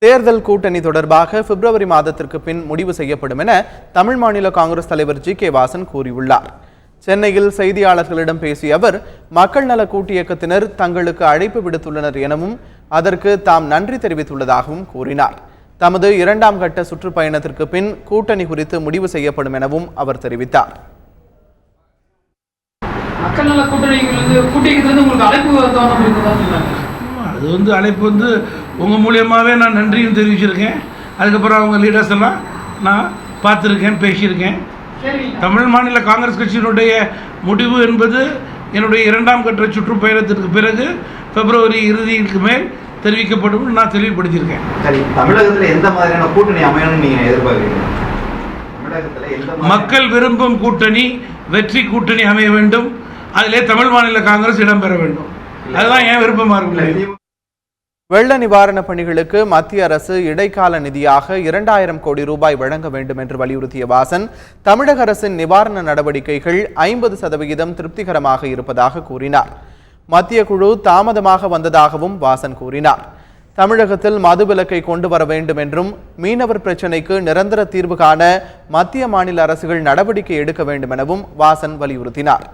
தேர்தல் கூட்டணி தொடர்பாக பிப்ரவரி மாதத்திற்கு பின் முடிவு செய்யப்படும் என தமிழ் மாநில காங்கிரஸ் தலைவர் ஜி கே வாசன் கூறியுள்ளார். சென்னையில் செய்தியாளர்களிடம் பேசிய அவர், மக்கள் நல கூட்டு இயக்கத்தினர் தங்களுக்கு அழைப்பு விடுத்துள்ளனர் எனவும் அதற்கு தாம் நன்றி தெரிவித்துள்ளதாகவும் கூறினார். தமது 2ஆம் கட்ட சுற்றுப்பயணத்திற்கு பின் கூட்டணி குறித்து முடிவு செய்யப்படும் எனவும் அவர் தெரிவித்தார். மக்கள் நல அது அழைப்பு உங்கள் மூலியமாகவே நான் நன்றியும் தெரிவிச்சிருக்கேன். அதுக்கப்புறம் அவங்க லீடர்ஸ் எல்லாம் நான் பார்த்துருக்கேன், பேசியிருக்கேன். தமிழ் மாநில காங்கிரஸ் கட்சியினுடைய முடிவு என்பது என்னுடைய 2ஆம் கட்ட சுற்றுப்பயணத்திற்கு பிறகு பிப்ரவரி இறுதிக்கு மேல் தெரிவிக்கப்படும் நான் தெளிவுபடுத்தியிருக்கேன். சரி, தமிழகத்தில் எந்த மாதிரியான கூட்டணி அமையணும்னு நீங்கள் எதிர்பார்க்கிறீங்க? மக்கள் விரும்பும் கூட்டணி, வெற்றி கூட்டணி அமைய வேண்டும். அதிலே தமிழ் மாநில காங்கிரஸ் இடம்பெற வேண்டும். அதுதான் என் விருப்பமாக இருக்கும். வெள்ள நிவாரணப் பணிகளுக்கு மத்திய அரசு இடைக்கால நிதியாக 2000 கோடி ரூபாய் வழங்க வேண்டும் என்று வலியுறுத்திய வாசன், தமிழக அரசின் நிவாரண நடவடிக்கைகள் 50% திருப்திகரமாக இருப்பதாக கூறினார். மத்திய குழு தாமதமாக வந்ததாகவும் வாசன் கூறினார். தமிழகத்தில் மதுவிலக்கை கொண்டு வர வேண்டும் என்றும், மீனவர் பிரச்சினைக்கு நிரந்தர தீர்வு காண மத்திய மாநில அரசுகள் நடவடிக்கை எடுக்க வேண்டும் எனவும் வாசன் வலியுறுத்தினார்.